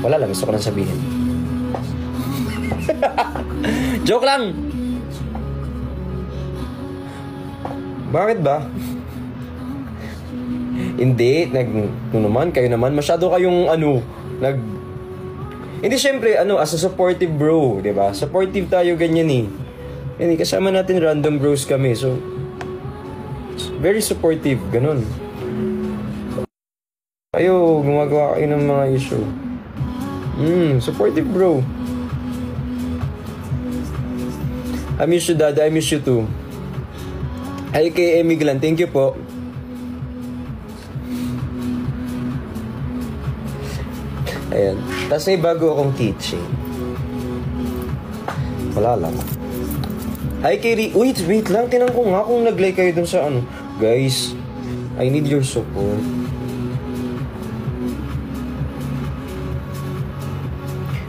Wala lang, gusto ko lang sabihin. Joke lang! Bakit ba? Hindi, kayo naman, masyado kayong hindi, syempre, as a supportive bro, diba? Supportive tayo, ganyan eh. Yan, kasama natin random bros kami, so, very supportive, ganun. Kayo, gumagawa kayo ng mga issue. Supportive bro. I miss you, Dad. I miss you too. Hi kay Emmy Glan. Thank you po. Ayan. Tapos may bago akong teaching. Wala lang. Hi kay wait lang. Tinan ko nga kung nag-like kayo dun sa Guys, I need your support.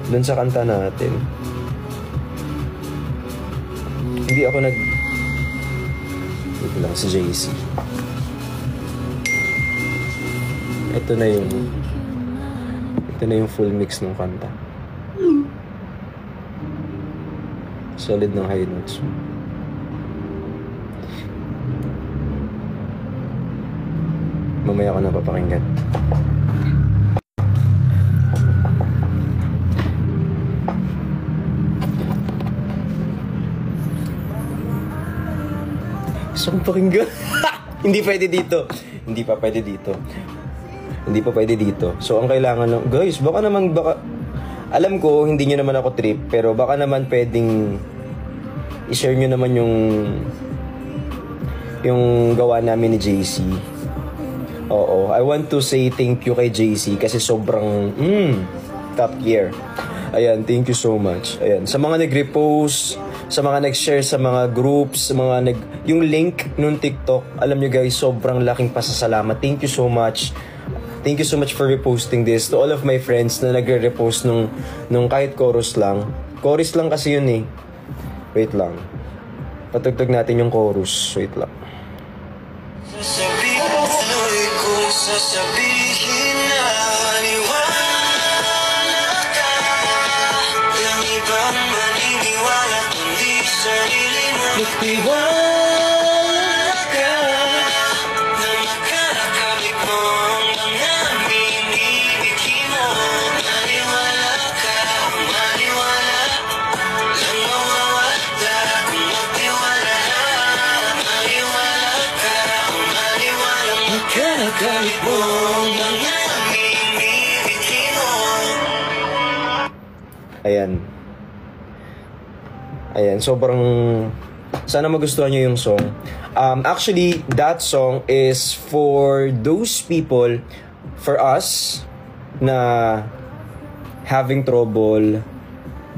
Dun sa kanta natin. Hindi ako Ito lang si JC. Ito na yung full mix ng kanta. Solid ng high notes. Mamaya ko na papakinggan. Gusto kong pakinggan. Hindi pwede dito. Hindi pa pwede dito. So, ang kailangan lang, guys, baka alam ko, hindi nyo naman ako trip, pero baka naman pwedeng i-share nyo naman yung gawa namin ni JC. Oo, I want to say thank you kay JC kasi sobrang top tier. Ayan, thank you so much. Ayan, sa mga nag-repost, sa mga nag-share sa mga groups, yung link nung TikTok, alam nyo guys, sobrang laking pasasalamat. Thank you so much. Thank you so much for reposting this. To all of my friends na nagre-repost nung kahit chorus lang. Chorus lang kasi yun eh. Wait lang. Patugtog natin yung chorus. Wait lang. Sasabihin na maniwala ka. Ang ibang maniniwala kundi sarili mo. Magtiwala ka na makakabit mo ang mga binibigay mo. Maniwala ka, maniwala lang mawawala kung magtiwala. Maniwala ka, maniwala makakabit mo ang mga binibigay mo. Ayan, sobrang sana magustuhan nyo yung song. Actually, that song is for those people, for us, na having trouble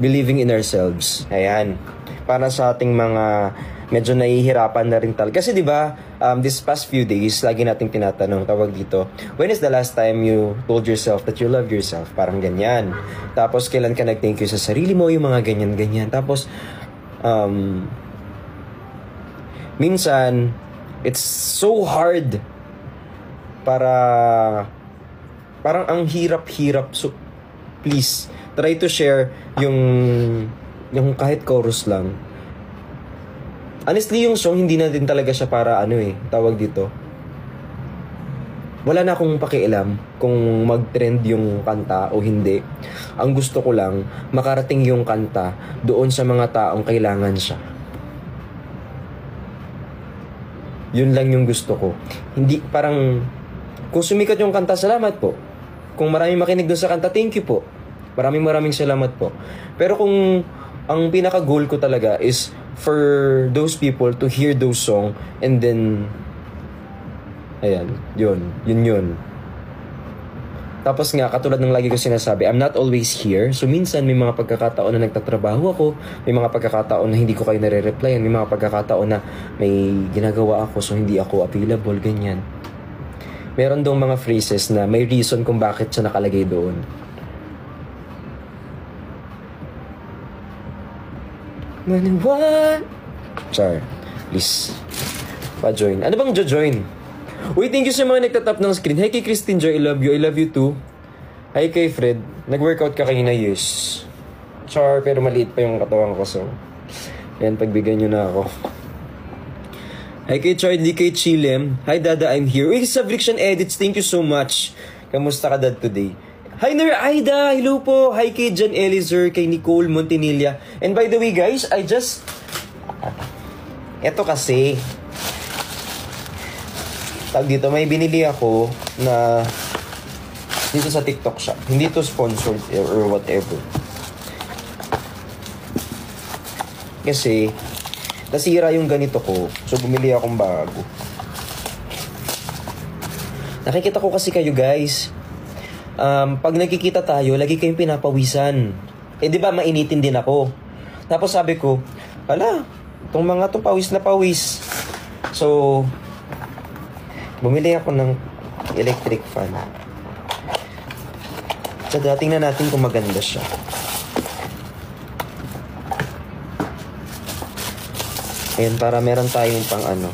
believing in ourselves. Ayan. Para sa ating mga medyo nahihirapan na rin talaga. Kasi diba, this past few days, lagi nating tinatanong, tawag dito, when is the last time you told yourself that you love yourself? Parang ganyan. Tapos, kailan ka nag-thank you sa sarili mo, yung mga ganyan-ganyan. Tapos, minsan, it's so hard parang ang hirap-hirap. So, please, try to share yung kahit chorus lang. Honestly, yung song, hindi na din talaga siya para tawag dito. Wala na akong pakialam kung mag-trend yung kanta o hindi. Ang gusto ko lang, makarating yung kanta doon sa mga taong kailangan siya. Yun lang yung gusto ko. Hindi, parang, kung sumikat yung kanta, salamat po. Kung maraming makinig doon sa kanta, thank you po. Maraming salamat po. Pero kung ang pinaka-goal ko talaga is for those people to hear those song and then yun. Tapos nga, katulad ng lagi ko sinasabi, I'm not always here. So minsan may mga pagkakataon na nagtatrabaho ako, may mga pagkakataon na hindi ko kayo nare-replyan, may mga pagkakataon na may ginagawa ako so hindi ako available, ganyan. Meron dong mga phrases na may reason kung bakit siya nakalagay doon. Maniwala. Char, please. Pa-join. Ano bang jo-join? Uy, thank you sa mga nagtatap ng screen. Hey, kay Christine Joy, I love you. I love you too. Hi kay Fred. Nag-workout ka kanina, yes. Char, pero maliit pa yung katawan ko, so. Yan, pagbigyan nyo na ako. Hi kay Charlie, kay Chilem. Hi Dada, I'm here. Uy, sa Friction Edits, thank you so much. Kamusta ka Dad today? Hi Ner Aida, hello po. Hi kay John Elizer, kay Nicole Montenilla. And by the way guys, eto kasi, tag dito, may binili ako na dito sa TikTok shop. Hindi to sponsored or whatever. Kasi, nasira yung ganito ko. So, bumili akong bago. Nakikita ko kasi kayo, guys. Pag nagkikita tayo, lagi kayong pinapawisan. Eh, di ba, mainitin din ako. Tapos sabi ko, hala, itong mga to pawis na pawis. So, bumili ako ng electric fan. So, tingnan natin kung maganda siya. Ayan, para meron tayong pang ano.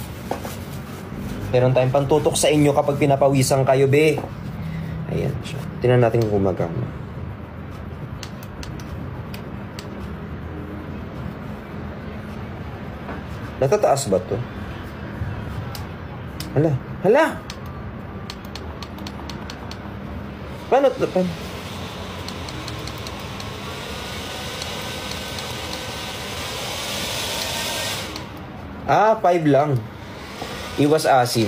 Meron tayong pantutok sa inyo kapag pinapawisan kayo, be. Ayan siya. Tingnan natin kung gumagana. Natataas ba to? Hala. Hala! Paano? 5 lang. Iwas asim.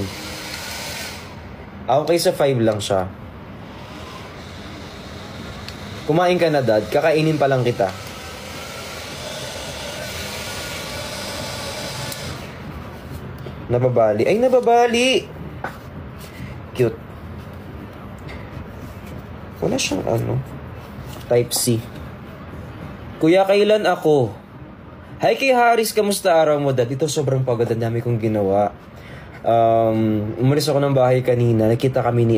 Okay, sa 5 lang siya. Kumain ka na, Dad. Kakainin pa lang kita. Nababali. Ay, nababali! Cute. Wala siyang ano. Type C. Kuya, kailan ako? Hi kay Haris, kamusta araw mo, Dad? Ito sobrang pagod, ang dami kong ginawa. Umalis ako ng bahay kanina, nakita kami ni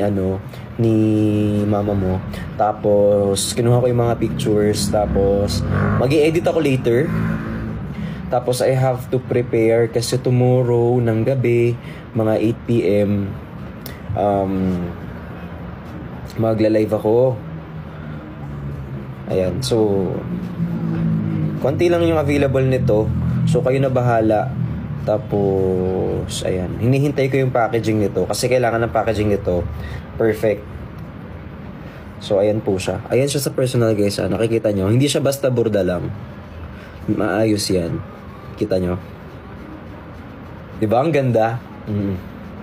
mama mo. Tapos kinuha ko yung mga pictures, tapos mag-i-edit ako later. Tapos I have to prepare kasi tomorrow ng gabi, mga 8 PM, magla-live ako. Ayan, so konti lang yung available nito. So, kayo na bahala. Tapos, ayan. Hinihintay ko yung packaging nito. Kasi kailangan ng packaging nito. Perfect. So, ayan po siya. Ayan siya sa personal, guys. Nakikita nyo. Hindi siya basta burda lang. Maayos yan. Kita nyo? Diba? Ang ganda.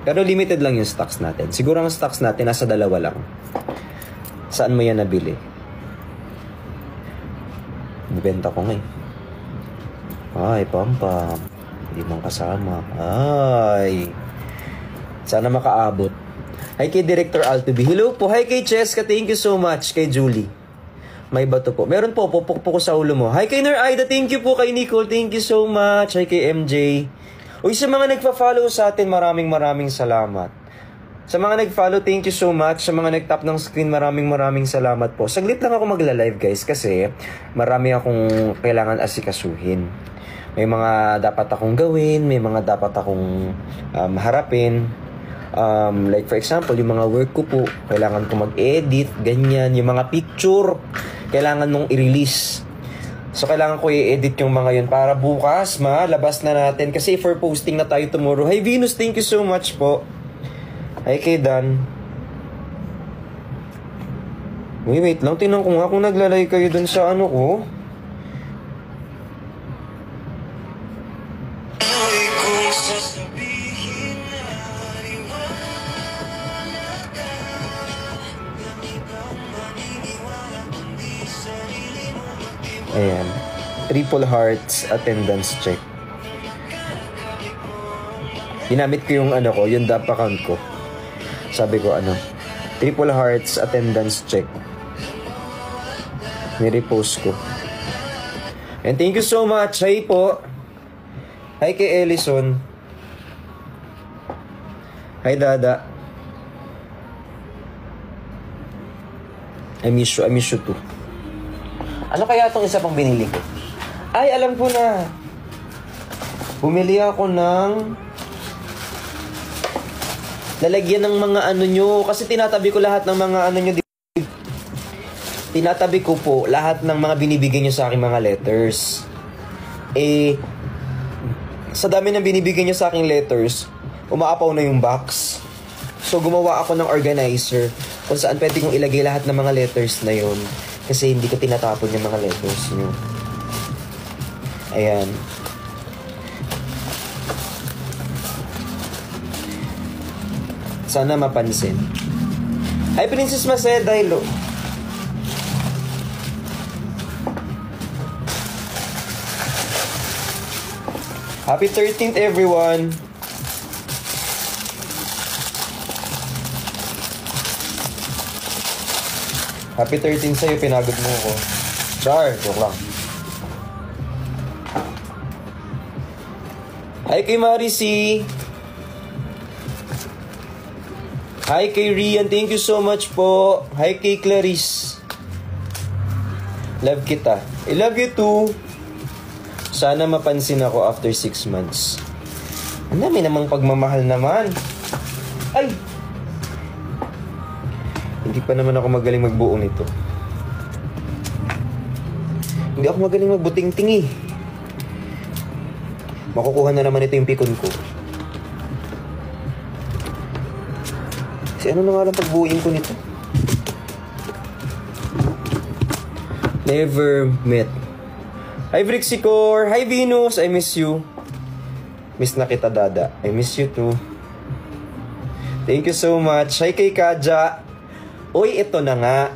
Pero limited lang yung stocks natin. Siguro ang stocks natin nasa 2 lang. Saan mo yan nabili? Nibenta ko nga eh. Ay, pam-pam. Hindi mong kasama. Ay. Sana makaabot. Hi kay Director Altubi. Hello po. Hi kay Cheska. Thank you so much. Kay Julie. May bato po. Meron po. Pupuk po ko sa ulo mo. Hi kay Ner Aida. Thank you po kay Nicole. Thank you so much. Hi kay MJ. Uy, sa mga nagpa-follow sa atin, maraming salamat. Sa mga nag-follow, thank you so much. Sa mga nag-tap ng screen, maraming salamat po. Saglit lang ako magla-live, guys, kasi marami akong kailangan asikasuhin. May mga dapat akong gawin, may mga dapat akong harapin. Like for example, yung mga work ko po, kailangan ko mag-edit, ganyan. Yung mga picture, kailangan mong i-release. So, kailangan ko i-edit yung mga yun para bukas, malabas na natin. Kasi for posting na tayo tomorrow. Hi, Venus, thank you so much po. Hi kay Dan. Wait lang. Tingnan ko nga kung naglalay kayo dun sa ano ko. Ayan. Triple hearts attendance check. Ginamit ko yung ano ko, yung DAP account ko. Sabi ko triple hearts attendance check. Ni-repost ko. And thank you so much. Hi po. Hi kay Ellison. Hi Dada. I miss you too. Ano kaya itong isa pang binili ko? Ay, alam ko na. Bumili ako ng lalagyan ng mga ano nyo. Kasi tinatabi ko lahat ng mga ano nyo. tinatabi ko po lahat ng mga binibigyan nyo sa aking mga letters. Sa dami ng binibigyan nyo sa aking letters, umaapaw na yung box. So, gumawa ako ng organizer kung saan pwede kong ilagay lahat ng mga letters na yun. Kasi hindi ko tinatapon yung mga letters nyo. Ayan. Sana mapansin. Hi, Princess Maceda. Hello. Happy 13th, everyone. Happy 13th sa'yo, pinagod mo ko. Char, joke lang. Hi kay Marcy. Hi kay Rian, thank you so much po. Hi kay Clarice. Love kita. I love you too. Sana mapansin ako after 6 months. Ang dami namang pagmamahal naman. Ay! Hindi pa naman ako magaling magbuo nito. Hindi ako magaling magbuting-ting eh. Makukuha na naman ito yung pikon ko. Kasi ano na nga lang pagbuuin ko nito? Never met. Hi Brixicor! Hi Venus! I miss you. Miss na kita, Dada. I miss you too. Thank you so much. Hi kay Kaja. Uy, ito na nga.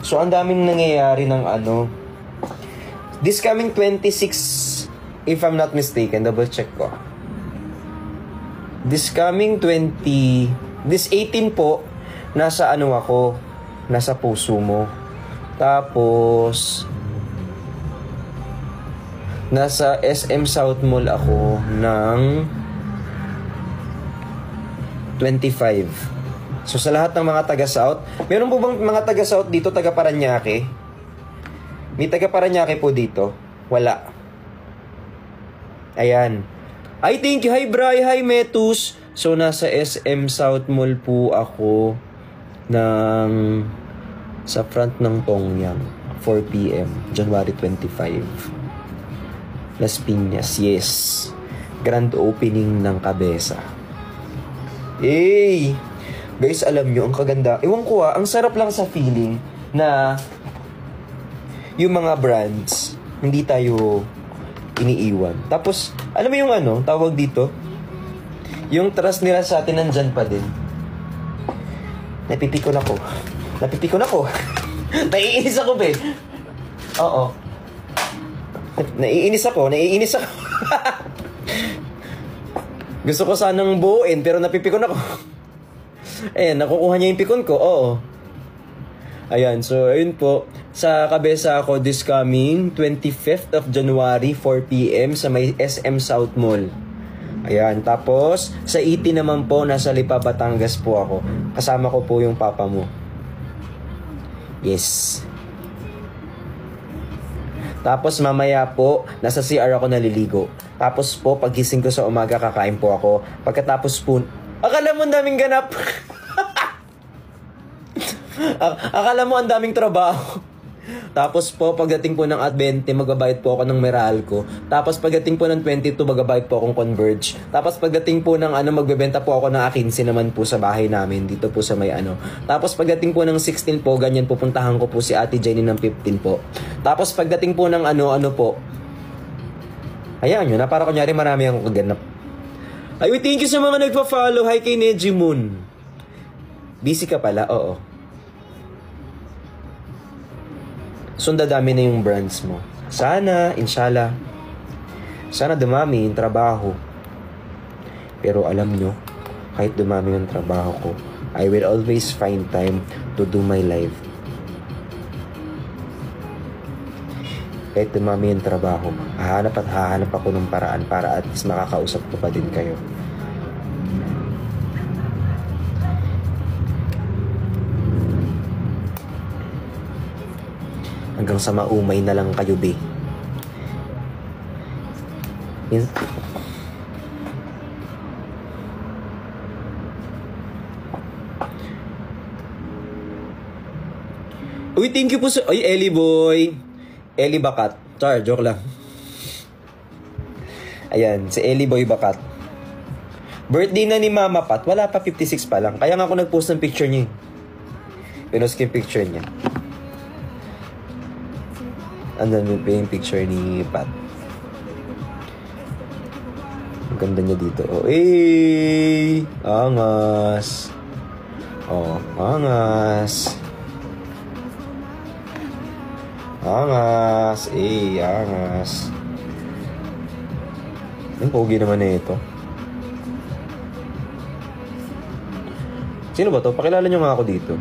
So, ang daming nangyayari ng ano. This coming 26, if I'm not mistaken, double check ko. This coming 18 po, nasa ano ako, nasa puso mo. Tapos, nasa SM South Mall ako ng 25. So, sa lahat ng mga taga-South, meron po bang mga taga-South dito, taga-Paranaque? May taga-Paranaque po dito? Wala. Ayan. Ay, thank you. Hi, Bri. Hi, Metus. So, nasa SM South Mall po ako sa front ng Tongyang. 4 p.m. January 25. Las Piñas. Yes. Grand opening ng Cabeza. Hey! Guys, alam nyo, ang kaganda. Ewan ko ang sarap lang sa feeling na yung mga brands, hindi tayo iniiwan. Tapos, alam mo yung ano, tawag dito? Yung trust nila sa atin nandyan pa din. Napipikon ako. Naiinis ako, be. Oo. Naiinis ako. Gusto ko sanang buuin, pero napipikon ako. Nakukuha niya yung pikon ko. Oo. Ayan, so ayun po. Sa Cabeza ako this coming 25th of January, 4 p.m. sa may SM South Mall. Ayan, tapos sa ET naman po, nasa Lipa, Batangas po ako. Kasama ko po yung papa mo. Yes. Tapos mamaya po, nasa CR ako naliligo. Tapos po, pagising ko sa umaga, kakain po ako. Pagkatapos po, akala mo ang daming ganap. Akala mo ang daming trabaho. Tapos po, pagdating po ng at 20, magbabayad po ako ng Meralco. Tapos pagdating po ng 22, magbabayad po akong Converge. Tapos pagdating po ng magbebenta po ako ng A15 naman po sa bahay namin, dito po sa may Tapos pagdating po ng 16 po, ganyan pupuntahan ko po si Ate Jenny ng 15 po. Tapos pagdating po ng po. Ayan yun, na para kunyari marami akong kaganap. Ay, thank you sa mga nagpa-follow. Hi kay Neji Moon. Busy ka pala? Oo. So, dadami na yung brands mo. Sana, inshallah, sana dumami yung trabaho. Pero alam nyo, kahit dumami yung trabaho ko, I will always find time to do my life. Kahit dumami yung trabaho, hahanap ako ng paraan para at least makakausap ko pa din kayo. Hanggang sa maumay na lang kayo, be. Uy, thank you po sa... Ay, Ellie boy. Ellie Bakat. Char, joke lang. Ayan, si Ellie boy Bakat. Birthday na ni Mama Pat. Wala pa, 56 pa lang. Kaya nga ako nag-post ng picture niya. Pinost ko yung picture niya. Andan mo pa yung picture ni Pat. Ang ganda niya dito. Oh, angas. Oh, angas. Angas. Angas. Ang pogi naman na ito. Sino ba to? Pakilala nyo nga ako dito.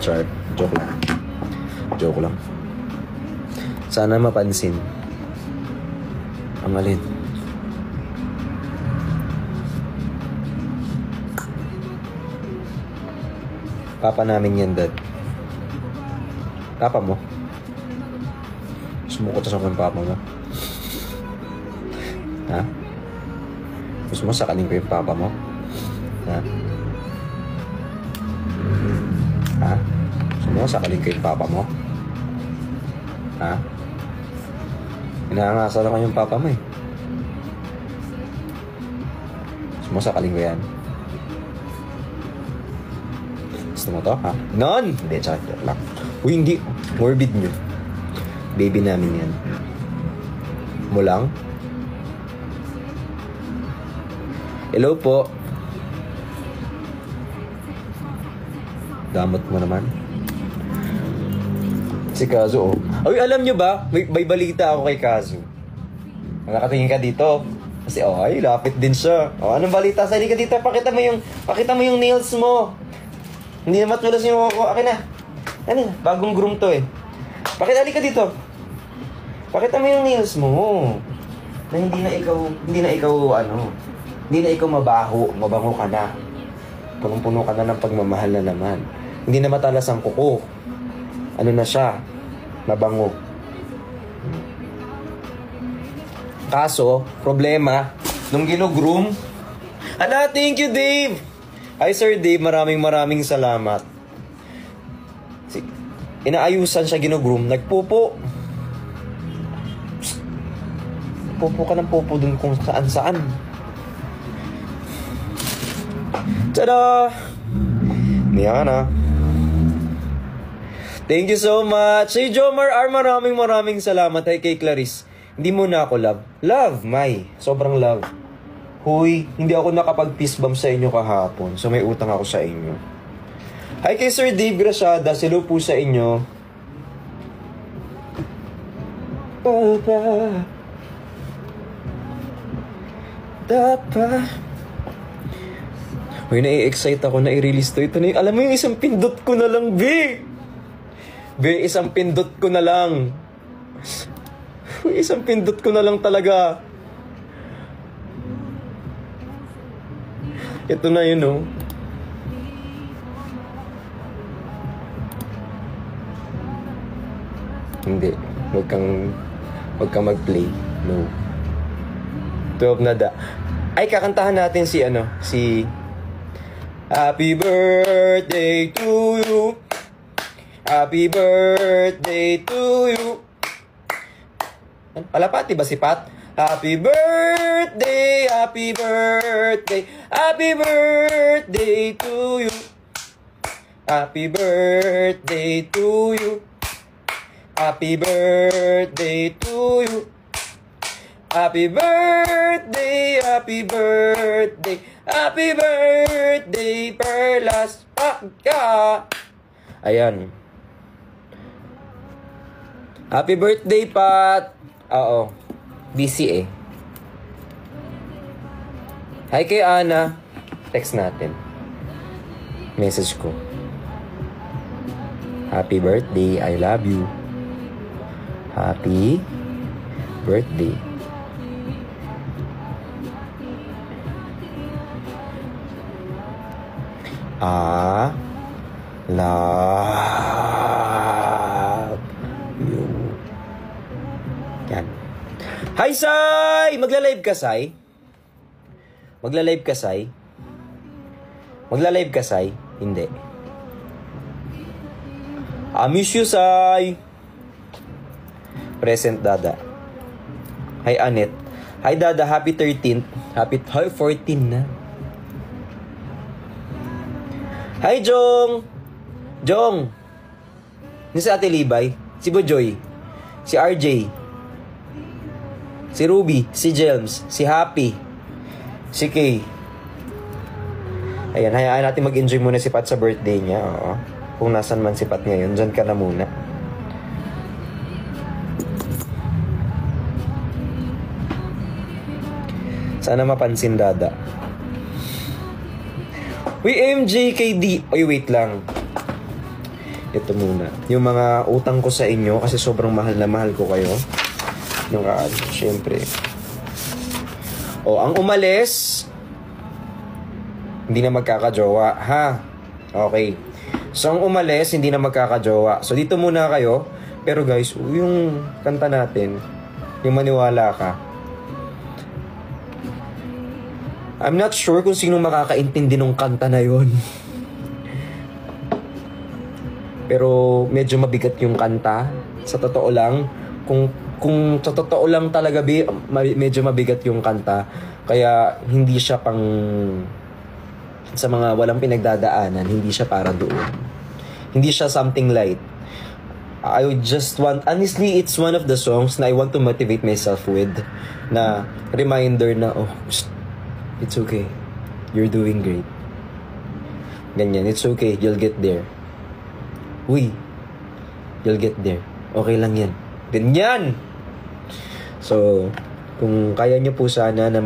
Char. Joke lang. Joke lang. Sana mapansin. Ang alin. Papa namin yan, Dad. Papa mo? Sumukot sa ng papa mo? Ha? Gusto mo sakalin ko yung papa mo? Ha? Ha? Gusto mo sakalin ko yung papa mo? Ha? Inaangasal ako yung papa mo eh. Gusto mo sakalin ko yan? Gusto mo to, ha? Non! Hindi, joke lang. Uy, hindi. Morbid nyo. Baby namin yan. Mo lang? Hello po. Damot mo naman. Si Kazu, oh. Uy, alam nyo ba? May balita ako kay Kazu. Nakakatingin ka dito. Kasi, ay, lapit din siya. Anong balita? Sali ka dito. Pakita mo yung nails mo. Hindi na matulas yung akin na. Ano na? Bagong groom to eh. Pakita ka dito. Pakita mo yung nails mo. Na hindi na ikaw mabango ka na. Punong-puno ka na ng pagmamahal na naman. Hindi na matalas ang kuko. Ano na siya? Mabango. Kaso, problema, nung ginugroom, thank you, Dave! Hi, Sir Dave, maraming salamat. Inaayusan siya ginugroom, nagpupo. Pupo ka ng pupo dun kung saan-saan. Tada! Niya na. Thank you so much. Hey, Jomar R, maraming salamat. Hey, kay Clarice. Hindi mo na ako love. Love, May. Sobrang love. Huy, hindi ako nakapag-peace bomb sa inyo kahapon. So may utang ako sa inyo. Hi kay Sir Dave Graciada. Hello po sa inyo. Uy, nai-excite ako na i-release to. Ito na yung, alam mo yung isang pindot ko na lang, B. Isang pindot ko na lang. Isang pindot ko na lang talaga. Ito na yun, oh. Hindi. Huwag kang mag-play. No. 12 na da. Ay, kakantahan natin si Happy birthday to you. Happy birthday to you. Palapati ba si Pat? Happy birthday, happy birthday, happy birthday to you. Happy birthday to you. Happy birthday to you. Happy birthday, happy birthday, happy birthday, Perlas Pagka. Ayan. Happy birthday, Pat. Oo. Busy eh. Hi kay Ana. Text natin. Message ko. Happy birthday. I love you. Happy birthday. Love you. Yan. Hi, Sai! Magla-live ka, Sai? Magla-live ka, Sai? Magla-live ka, Sai? Hindi. Miss you, Sai! Present, Dada. Hi, Anet. Hi, Dada. Happy 13th. Happy 14 na. Hi, Jong! Jong! Ni si Ate Libay, si Bojoy, si RJ, si Ruby, si Jelms, si Happy, si Kay. Ayan, hayaan natin mag-enjoy muna si Pat sa birthday niya. Oo. Kung nasan man si Pat ngayon, dyan ka na muna. Sana mapansin, Dada. Uy, MJKD. Uy, wait lang. Ito muna. Yung mga utang ko sa inyo, kasi sobrang mahal na mahal ko kayo. Yung syempre. Ang umalis, hindi na magkakajowa, ha? Okay. So, ang umalis, hindi na magkakajowa. So, dito muna kayo. Pero guys, yung kanta natin, yung Maniwala Ka, I'm not sure kung sino makakaintindi ng kanta na yon. Pero medyo mabigat yung kanta. Sa totoo lang, kung sa totoo lang talaga, medyo mabigat yung kanta. Kaya hindi siya pang sa mga walang pinagdadaanan, hindi siya para doon. Hindi siya something light. I would just want, honestly, it's one of the songs na I want to motivate myself with, na reminder na, it's okay. You're doing great. Ganyan, it's okay. You'll get there. You'll get there. Okay lang yan. Ganyan! So, kung kaya nyo po sana na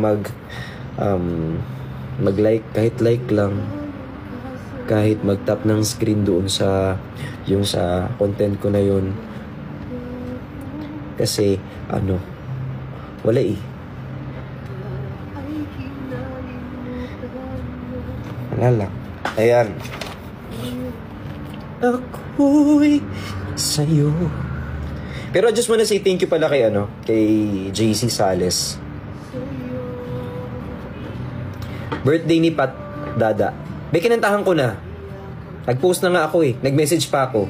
mag-like, kahit like lang, kahit mag-tap ng screen doon sa content ko na yun. Kasi, wala eh. Wala lang. Ayan. Ako'y sa'yo. Pero I just wanna say thank you pala kay JC Sales. Birthday ni Pat, Dada. Kinantahan ko na. Nag-post na nga ako eh. Nag-message pa ako.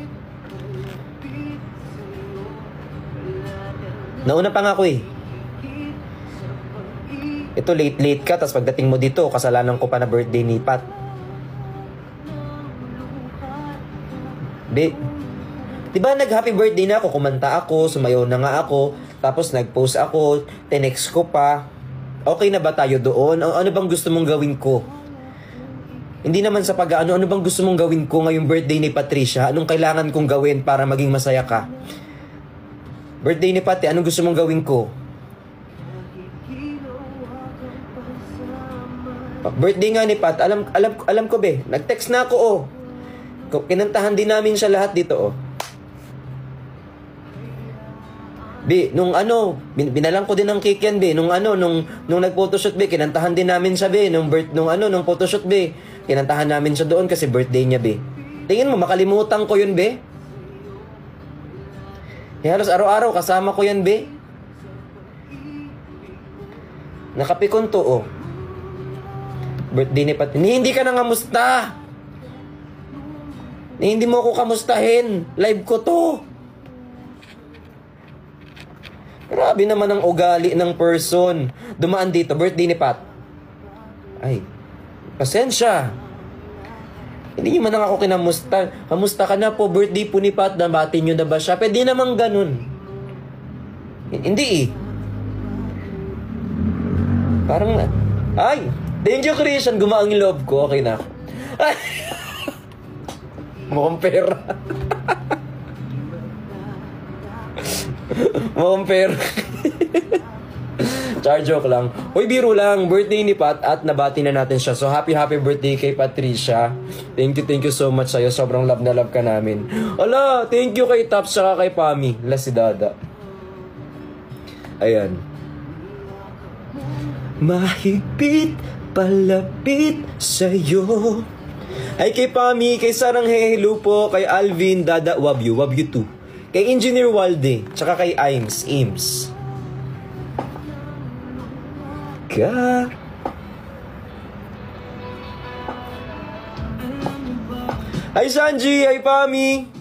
Nauna pa nga ako eh. Ito late ka, tapos pagdating mo dito, kasalanan ko pa na birthday ni Pat. Diba nag-happy birthday na ako, kumanta ako, sumayaw na nga ako, tapos nag-post ako, tinext ko pa. Okay na ba tayo doon? Ano bang gusto mong gawin ko? Hindi naman sa ano bang gusto mong gawin ko ngayong birthday ni Patricia? Anong kailangan kong gawin para maging masaya ka? Birthday ni Pat, anong gusto mong gawin ko? Birthday nga ni Pat, alam ko be. Nag-text na ako Kinantahan din namin siya lahat dito Be, nung binalang ko din ng cake yan, be. Nung nag-photoshoot, be, kinantahan din namin siya, be. Nung photoshoot, be. Kinantahan namin siya doon kasi birthday niya, be. Tingin mo, makalimutan ko yun, be. Halos araw-araw, kasama ko yan, be. Nakapikon to, Birthday ni Pat. Hindi ka na ngamusta. Hindi mo ako kamustahin. Live ko to. Grabe naman ang ugali ng person. Dumaan dito, birthday ni Pat. Ay, pasensya. Hindi nyo man lang ako kinamusta. Kamusta ka na po, birthday po ni Pat. Nabati nyo na ba siya? Pwede namang ganun. Hindi eh. Parang ay, thank you Christian. Gumaang yung loob ko. Okay na. Ay. Mukhang pera. Mukhang pera. Char, joke lang. Hoy, biro lang. Birthday ni Pat at nabati na natin siya. So, happy birthday kay Patricia. Thank you so much sa'yo. Sobrang love na love ka namin. Ala, thank you kay Taps saka kay Pami. Si Dada. Ayan. Mahigpit, palapit sa'yo. Ay kay Pami, kay Sarang hello po, kay Alvin, Dada, love you too. Kay Engineer Walde, tsaka kay Ims. Hi Sanji! Hi Pami!